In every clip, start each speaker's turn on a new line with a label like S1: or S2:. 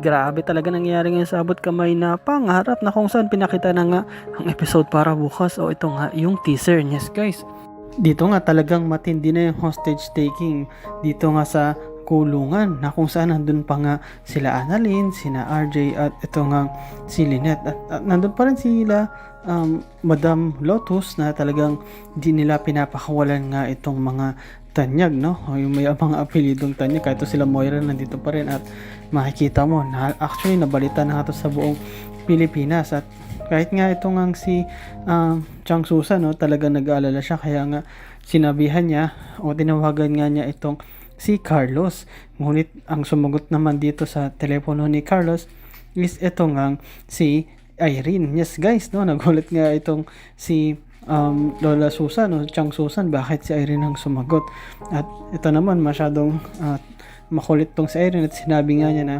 S1: grabe talaga nangyari ngayon sa abot kamay na pangarap na kung saan pinakita na nga ang episode para bukas. O ito nga yung teaser. Yes guys, dito nga talagang matindi na yung hostage taking dito nga sa kulungan na kung saan nandun pa nga sila Annalyn, sina RJ at ito nga si Lynette at nandun pa rin sila Madam Lotus na talagang di nila pinapakawalan nga itong mga tanyag, no? O yung may mga apelidong tanyag, kahit sila Moira nandito pa rin at makikita mo na actually nabalita na nga to sa buong Pilipinas at kahit nga ito nga si Chang Susan, no, talagang nag-aalala siya kaya nga sinabihan niya o tinawagan nga niya itong si Carlos. Ngunit ang sumagot naman dito sa telepono ni Carlos is ito nga si Irene. Yes guys, no, nagulat nga itong si Lola Susan o Chang Susan bakit si Irene ang sumagot. At ito naman masyadong makulit tong si Irene at sinabi nga niya na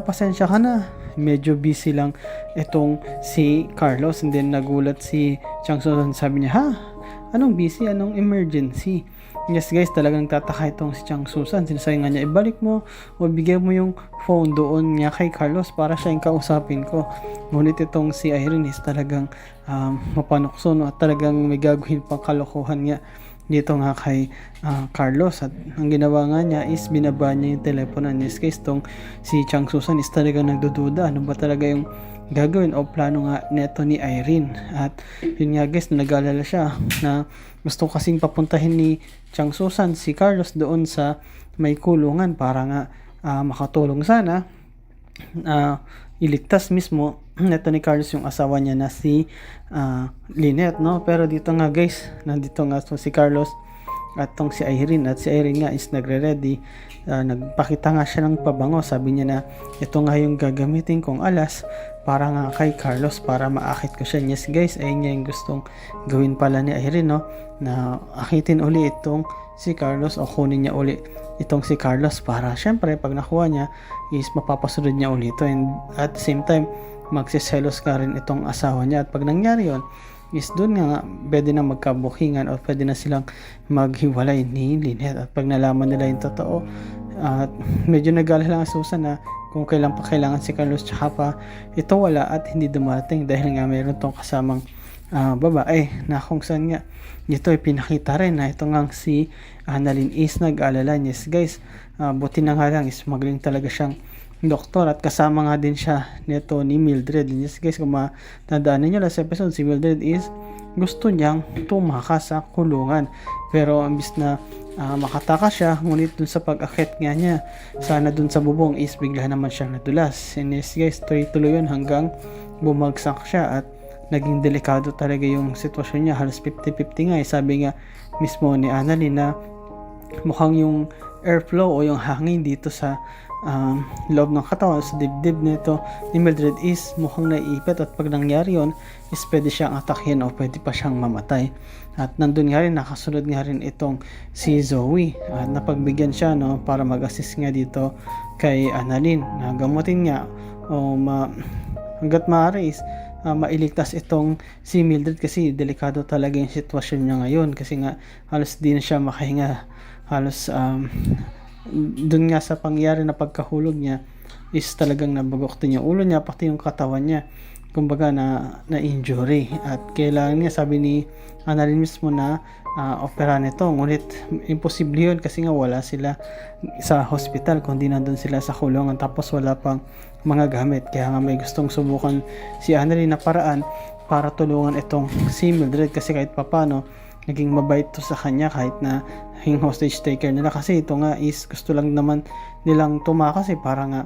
S1: pasensya ka na, medyo busy lang itong si Carlos. And then nagulat si Chang Susan, sabi niya, ha? Anong busy? Anong emergency? Yes guys, talagang tataka itong si Chang Susan. Sinasabi nga niya, ibalik mo o bigay mo yung phone doon niya kay Carlos para siya yung kausapin ko. Ngunit itong si Irene is talagang mapanukso, no? At talagang may gagawin pang kalokohan nga dito nga kay Carlos. At ang ginawa nga niya is binaba niya yung telepono. In this case, itong si Chang Susan is talagang nagdududa. Ano ba talaga yung gagawin o plano nga neto ni Irene. At yun nga guys, nag-alala siya na gusto kasing papuntahin ni Chang Susan si Carlos doon sa may kulungan para nga makatulong sana iligtas mismo neto ni Carlos yung asawa niya na si Lynette, no? Pero dito nga guys, nandito nga si Carlos at tong si Irene, at si Irene nga is nagre-ready. Nagpakita nga siya ng pabango, sabi niya na ito nga yung gagamitin kong alas para nga kay Carlos para maakit ko siya. Yes guys, ayun nga yung gustong gawin pala ni Irene, no? Na akitin uli itong si Carlos o kunin niya uli itong si Carlos para syempre pag nakuha niya is mapapasunod niya uli ito, and at the same time magsiselos ka rin itong asawa niya. At pag nangyari yon is doon nga pwede na magkabukingan o pwede na silang maghiwalay ni Lynette. At pag nalaman nila yung totoo, at medyo nag-alala ang Susan na kung kailan pa kailangan si Carlos tsaka pa ito wala at hindi dumating dahil nga mayroon tong kasamang babae na kung saan nga dito ay pinakita rin na ito nga si Annalyn is nag-alala. Yes guys, buti na nga lang is magaling talaga siyang doktor at kasama nga din siya nito ni Mildred. Yes guys, kung matandaan niyo last episode, si Mildred is gusto niyang tumakas sa kulungan pero ambis na makatakas siya, ngunit dun sa pag-akit nga niya sana dun sa bubong is bigla naman siyang nadulas. And yes guys, tuloy yun hanggang bumagsak siya at naging delikado talaga yung sitwasyon niya. Halos 50-50 nga sabi nga mismo ni Annalyn na mukhang yung airflow o yung hangin dito sa loob ng katawan, sa dibdib nito ni Mildred is mukhang naiipit at pag nangyari yun is pwede siyang atakin o pwede pa siyang mamatay. At nandun nga rin, nakasunod nga rin itong si Zoe at napagbigyan siya, no, para mag-assist nga dito kay Annalyn na gamutin nga o hanggat maaari is mailigtas itong si Mildred kasi delikado talaga yung sitwasyon niya ngayon kasi nga halos di na siya makahinga. Halos dun nga sa pangyari na pagkahulog niya is talagang nabagok din yung ulo niya pati yung katawan niya, kumbaga na injury at kailangan niya, sabi ni Annalyn mismo na opera nito, ngunit imposible yun kasi nga wala sila sa hospital kundi nandun sila sa kulungan tapos wala pang mga gamit. Kaya nga may gustong subukan si Annalyn na paraan para tulungan itong si Mildred kasi kahit papano naging mabait to sa kanya kahit na yung hostage taker nila kasi ito nga is gusto lang naman nilang tumakas para nga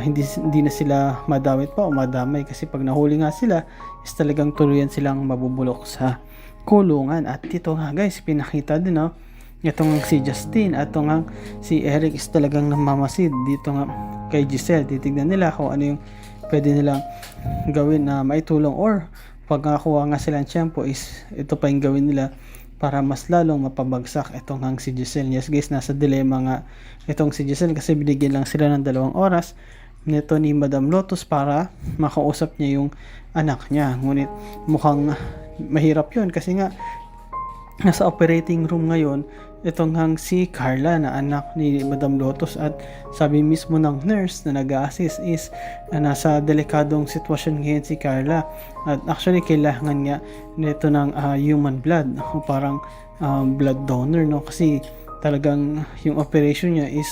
S1: hindi na sila madawit pa o madamay kasi pag nahuli nga sila is talagang tuluyan silang mabubulok sa kulungan. At ito nga guys, pinakita din, no, itong si Justin at ito nga si Eric is talagang namamasid dito nga kay Giselle. Titignan nila kung ano yung pwede nilang gawin na maitulong or pag nakakuha nga sila ng tiyempo is ito pa yung gawin nila para mas lalong mapabagsak itong hang si Giselle. Yes guys, nasa dilema nga itong si Giselle kasi binigyan lang sila ng 2 oras nito ni Madam Lotus para makausap niya yung anak niya. Ngunit mukhang mahirap yun kasi nga nasa operating room ngayon itong hang si Carla na anak ni Madam Lotus, at sabi mismo ng nurse na nag-a-assist is nasa delikadong sitwasyon ngayon si Carla, at actually kailangan nga nito ng human blood o parang blood donor, no, kasi talagang yung operation niya is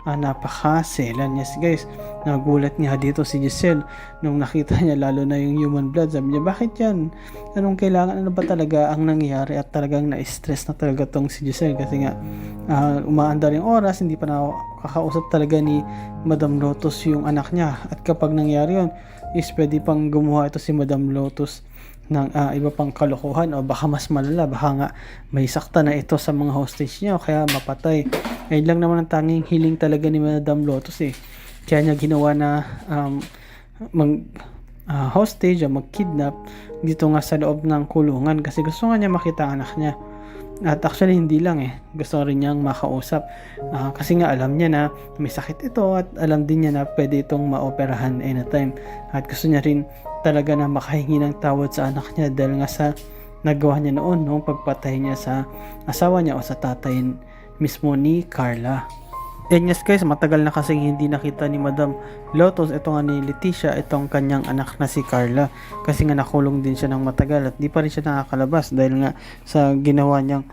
S1: napaka-selan. Yes guys, nagulat nga dito si Giselle nung nakita niya lalo na yung human blood. Sabi niya, bakit yan? Anong kailangan? Ano ba talaga ang nangyari? At talagang na-stress na talaga tong si Giselle kasi nga umaandar yung oras, hindi pa nakakausap talaga ni Madam Lotus yung anak niya. At kapag nangyari yun, is pwede pang gumawa ito si Madam Lotus ng iba pang kalokohan, o baka mas malala, baka nga may sakta na ito sa mga hostage niya o kaya mapatay. Ayun lang naman ang tanging hiling talaga ni Madam Lotus kaya niya ginawa na hostage o mag-kidnap dito nga sa loob ng kulungan kasi gusto nga niya makita ang anak niya. At actually hindi lang gusto rin niyang makausap kasi nga alam niya na may sakit ito, at alam din niya na pwede itong maoperahan anytime, at gusto niya rin talaga na makahingi ng tawad sa anak niya dahil nga sa nagawa niya noon nung pagpatay niya sa asawa niya o sa tatay mismo ni Carla. And yes guys, matagal na kasing hindi nakita ni Madam Lotus ito nga ni Leticia, itong kanyang anak na si Carla, kasi nga nakulong din siya ng matagal at di pa rin siya nakakalabas dahil nga sa ginawa niyang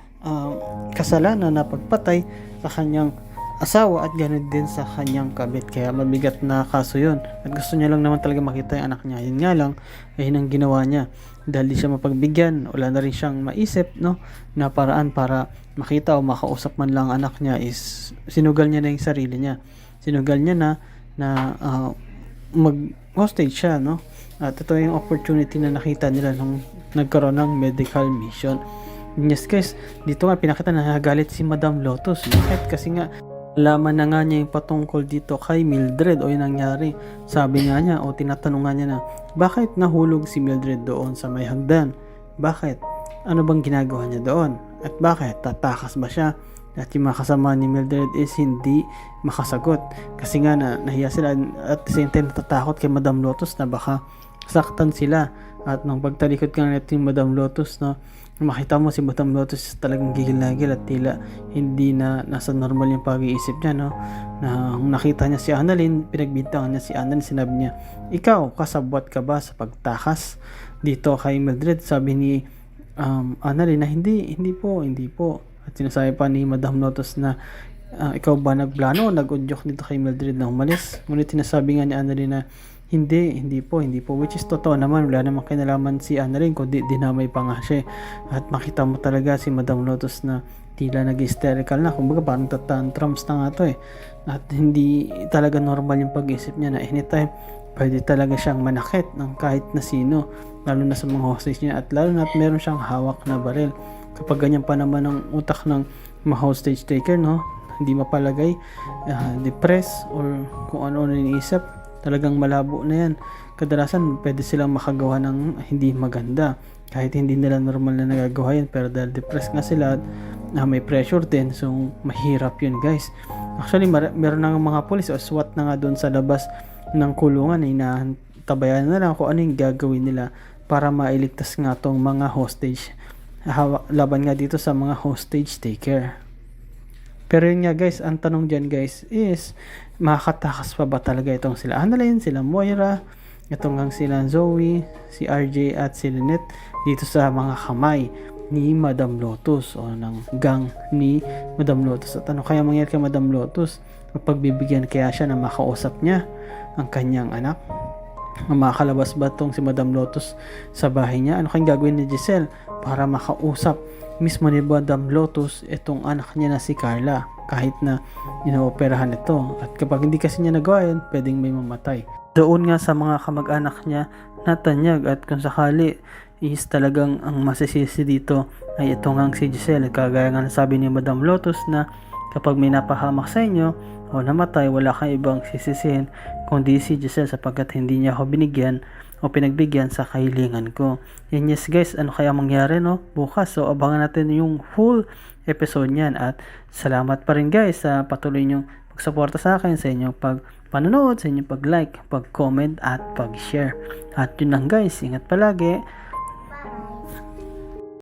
S1: kasalanan na pagpatay sa kanyang asawa at ganoon din sa kanyang kabit, kaya mabigat na kaso yun, at gusto niya lang naman talaga makita yung anak niya. Yun nga lang, ayun ang ginawa niya dahil di siya mapagbigyan, wala na rin siyang maisip na paraan para makita o makausap man lang anak niya, is sinugal niya na yung sarili niya, sinugal niya na mag hostage siya, at ito yung opportunity na nakita nila nung nagkaroon ng medical mission. Yes guys, dito nga pinakita na nagalit si Madam Lotus. Bakit? Kasi nga laman na nga niya yung patungkol dito kay Mildred o yung nangyari. Sabi nga niya o tinatanong nga niya na bakit nahulog si Mildred doon sa may hagdan? Bakit? Ano bang ginagawa niya doon? At bakit? Tatakas ba siya? At yung mga kasama ni Mildred is hindi makasagot. Kasi nga nahiya sila, at the same time natatakot kay Madam Lotus na baka saktan sila. At nung pagtalikod ka natin yung Madam Lotus, makita mo si Madam Lotus talagang gigil-nagil at tila hindi na nasa normal yung pag-iisip niya, na nakita niya si Annalyn, pinagbintangan niya si Annalyn, sinabi niya, ikaw, kasabwat ka ba sa pagtakas dito kay Mildred? Sabi ni Annalyn na hindi po. At sinasabi pa ni Madam Lotus na ikaw ba nagplano, nag-udyok dito kay Mildred na umalis? Ngunit sinasabi nga ni Annalyn na hindi po, which is totoo naman, wala namang kinalaman si Annalyn kundi dinamay pa nga siya. At makita mo talaga si Madam Lotus na tila nag-hysterical na, kumbaga parang tantrums na nga to at hindi talaga normal yung pag-isip niya na anytime pwede talaga siyang manakit ng kahit na sino, lalo na sa mga hostage niya, at lalo na at meron siyang hawak na baril. Kapag ganyan pa naman ang utak ng mga hostage taker, hindi mapalagay, depressed or kung ano iniisip, talagang malabo na yan. Kadalasan pwede silang makagawa ng hindi maganda kahit hindi nila normal na nagagawa yan, pero dahil depressed nga sila may pressure din, so mahirap yun guys. Actually meron na nga mga pulis o SWAT na nga doon sa labas ng kulungan, tabayan na lang kung ano yung gagawin nila para mailigtas nga tong mga hostage, laban nga dito sa mga hostage taker. Pero yun nga guys, ang tanong dyan guys is, makakatakas pa ba talaga itong sila Annalyn, sila Moira, itong hang sila Zoe, si RJ at si Lynette dito sa mga kamay ni Madam Lotus o ng gang ni Madam Lotus? At ano kaya mangyari kay Madam Lotus? Pagbibigyan kaya siya na makausap niya ang kanyang anak? Makakalabas ba itong si Madam Lotus sa bahay niya? Ano kayang gagawin ni Giselle para makausap mismo ni Madam Lotus itong anak niya na si Carla kahit na inooperahan ito? At kapag hindi kasi niya nagawa yun, pwedeng may mamatay doon nga sa mga kamag-anak niya na tanyag. At kung sakali is talagang ang masisisi dito ay itong ang si Giselle, kagaya nga sabi ni Madam Lotus na kapag may napahamak sa inyo o namatay, wala kang ibang sisisihin kundi si Giselle sapagkat hindi niya ako binigyan o pinagbigyan sa kahilingan ko. Yan yes guys, ano kaya mangyari bukas? So abangan natin yung full episode niyan, at salamat pa rin guys sa patuloy niyong pagsuporta sa akin, sa inyong panonood, sa inyong pag-like, pag-comment at pag-share. At yun lang guys, ingat palagi.